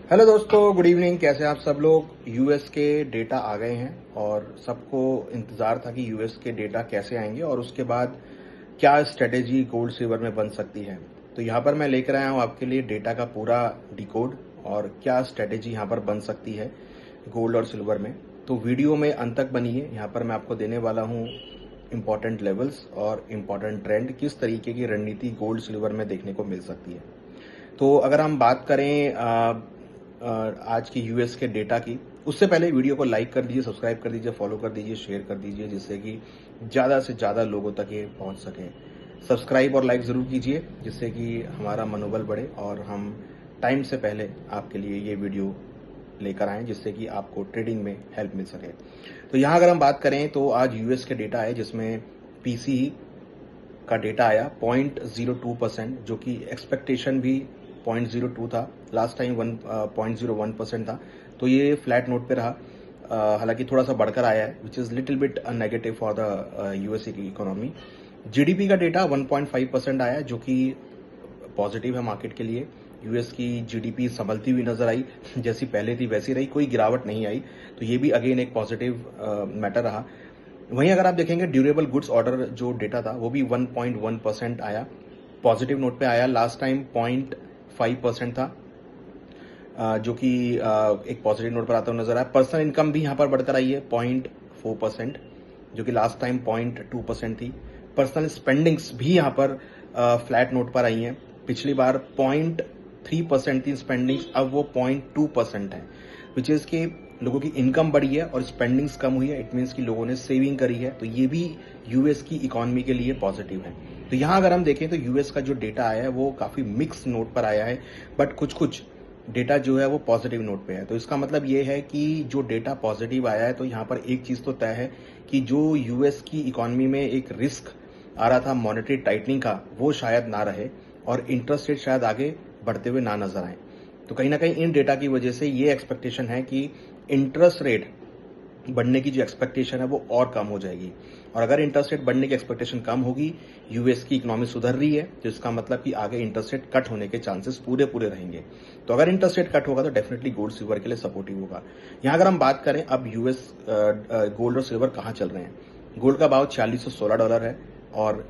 Hello दोस्तों, good evening. कैसे हैं आप सब लोग। यूएस के डेटा आ गए हैं और सबको इंतजार था कि यूएस के डेटा कैसे आएंगे और उसके बाद क्या स्ट्रेटेजी गोल्ड सिल्वर में बन सकती है। तो यहाँ पर मैं लेकर आया हूँ आपके लिए डेटा का पूरा डिकोड और क्या स्ट्रेटेजी यहाँ पर बन सकती है गोल्ड और सिल्वर में। तो वीडियो में अंत तक बनिए। यहाँ पर मैं आपको देने वाला हूँ इंपॉर्टेंट लेवल्स और इम्पॉर्टेंट ट्रेंड, किस तरीके की रणनीति गोल्ड सिल्वर में देखने को मिल सकती है। तो अगर हम बात करें आज की यूएस के डेटा की, उससे पहले वीडियो को लाइक कर दीजिए, सब्सक्राइब कर दीजिए, फॉलो कर दीजिए, शेयर कर दीजिए, जिससे कि ज़्यादा से ज़्यादा लोगों तक ये पहुंच सके। सब्सक्राइब और लाइक ज़रूर कीजिए, जिससे कि हमारा मनोबल बढ़े और हम टाइम से पहले आपके लिए ये वीडियो लेकर आएँ, जिससे कि आपको ट्रेडिंग में हेल्प मिल सके। तो यहाँ अगर हम बात करें तो आज यूएस के डेटा है, जिसमें पीसीई का डेटा आया 0.02%, जो कि एक्सपेक्टेशन भी 0.02 था। लास्ट टाइम 1.01% था, तो ये फ्लैट नोट पे रहा। हालांकि थोड़ा सा बढ़कर आया है, which is little bit negative for the USA की इकोनॉमी। जीडीपी का डेटा 1.5% आया, जो कि पॉजिटिव है मार्केट के लिए। यूएस की जीडीपी संभलती हुई नजर आई, जैसी पहले थी वैसी रही, कोई गिरावट नहीं आई। तो ये भी अगेन एक पॉजिटिव मैटर रहा। वहीं अगर आप देखेंगे ड्यूरेबल गुड्स ऑर्डर जो डेटा था वो भी 1.1% आया, पॉजिटिव नोट पे आया। लास्ट टाइम 0.5% था, जो कि एक पॉजिटिव नोट पर आता हुआ नजर आया। पर्सनल इनकम भी यहाँ पर बढ़कर आई है 0.4%, जो कि लास्ट टाइम 0.2% थी। पर्सनल स्पेंडिंग्स भी यहाँ पर फ्लैट नोट पर आई हैं। पिछली बार 0.3% थी स्पेंडिंग्स, अब वो 0.2% है, विच इज कि लोगों की इनकम बढ़ी है और स्पेंडिंग्स कम हुई है। इट मीन्स कि लोगों ने सेविंग करी है, तो ये भी यूएस की इकोनॉमी के लिए पॉजिटिव है। तो यहाँ अगर हम देखें तो यूएस का जो डेटा आया है वो काफी मिक्स नोट पर आया है, बट कुछ डेटा जो है वो पॉजिटिव नोट पे है। तो इसका मतलब ये है कि जो डेटा पॉजिटिव आया है, तो यहाँ पर एक चीज तो तय है कि जो यूएस की इकोनॉमी में एक रिस्क आ रहा था मॉनेटरी टाइटनिंग का, वो शायद ना रहे और इंटरेस्ट रेट शायद आगे बढ़ते हुए ना नजर आए। तो कहीं ना कहीं इन डेटा की वजह से ये एक्सपेक्टेशन है कि इंटरेस्ट रेट बढ़ने की जो एक्सपेक्टेशन है वो और कम हो जाएगी। और अगर इंटरेस्ट रेट बढ़ने की एक्सपेक्टेशन कम होगी, यूएस की इकोनॉमी सुधर रही है, तो इसका मतलब कि आगे इंटरेस्ट रेट कट होने के चांसेस पूरे रहेंगे। तो अगर इंटरेस्ट रेट कट होगा तो डेफिनेटली गोल्ड सिल्वर के लिए सपोर्टिव होगा। यहां अगर हम बात करें अब यूएस गोल्ड और सिल्वर कहां चल रहे हैं। गोल्ड का भाव $4616 है और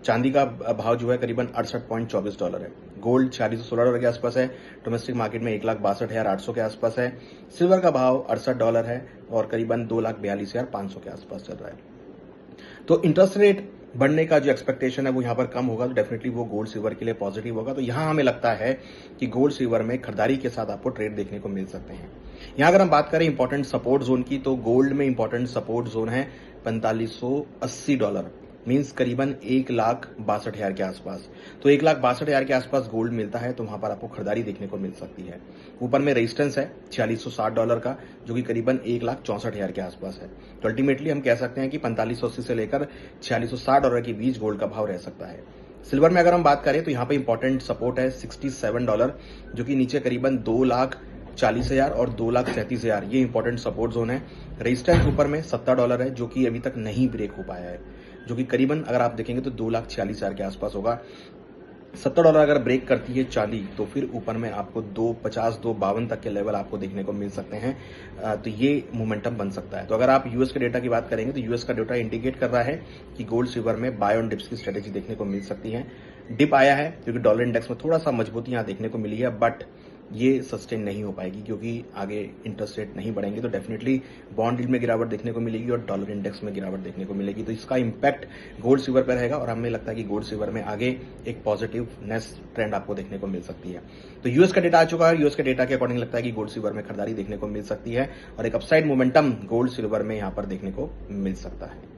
चांदी का भाव जो है करीबन $68.24 है। गोल्ड $4616 के आसपास है, डोमेस्टिक मार्केट में 1,62,800 के आसपास है। सिल्वर का भाव $68 है और करीबन 2,42,500 के आसपास चल रहा है। तो इंटरेस्ट रेट बढ़ने का जो एक्सपेक्टेशन है वो यहाँ पर कम होगा, तो डेफिनेटली वो गोल्ड सिल्वर के लिए पॉजिटिव होगा। तो यहाँ हमें लगता है कि गोल्ड सिल्वर में खरीदारी के साथ आपको ट्रेड देखने को मिल सकते हैं। यहाँ अगर हम बात करें इंपॉर्टेंट सपोर्ट जोन की, तो गोल्ड में इंपॉर्टेंट सपोर्ट जोन है $4580, मीन्स करीबन 1,62,000 के आसपास। तो 1,62,000 के आसपास गोल्ड मिलता है, तो वहां पर आपको खरीदारी देखने को मिल सकती है। ऊपर में रेजिस्टेंस है $4660 का, जो कि करीबन 1,64,000 के आसपास है। तो अल्टीमेटली हम कह सकते हैं कि 4580 से लेकर $4660 के बीच गोल्ड का भाव रह सकता है। सिल्वर में अगर हम बात करें तो यहाँ पे इंपॉर्टेंट सपोर्ट है $67, जो कि नीचे करीबन 2,40,000 और 2,37,000, ये इंपॉर्टेंट सपोर्ट जोन है। रेजिस्टेंस ऊपर में $70 है, जो कि अभी तक नहीं ब्रेक हो पाया है, जो कि करीबन अगर आप देखेंगे तो 2,46,000 के आसपास होगा। $70 अगर ब्रेक करती है चांदी, तो फिर ऊपर में आपको 250 252 तक के लेवल आपको देखने को मिल सकते हैं। तो ये मोमेंटम बन सकता है। तो अगर आप यूएस के डेटा की बात करेंगे तो यूएस का डेटा इंडिकेट कर रहा है कि गोल्ड सिल्वर में बाय ऑन डिप्स की स्ट्रेटेजी देखने को मिल सकती है। डिप आया है क्योंकि डॉलर इंडेक्स में थोड़ा सा मजबूती यहाँ देखने को मिली है, बट ये सस्टेन नहीं हो पाएगी क्योंकि आगे इंटरेस्ट रेट नहीं बढ़ेंगे। तो डेफिनेटली बॉन्ड यील्ड में गिरावट देखने को मिलेगी और डॉलर इंडेक्स में गिरावट देखने को मिलेगी। तो इसका इंपैक्ट गोल्ड सिल्वर पर रहेगा और हमें लगता है कि गोल्ड सिल्वर में आगे एक पॉजिटिवनेस ट्रेंड आपको देखने को मिल सकती है। तो यूएस का डेटा आ चुका है। यूएस के डेटा के अकॉर्डिंग लगता है कि गोल्ड सिल्वर में खरीदारी देखने को मिल सकती है और एक अपसाइड मोमेंटम गोल्ड सिल्वर में यहाँ पर देखने को मिल सकता है।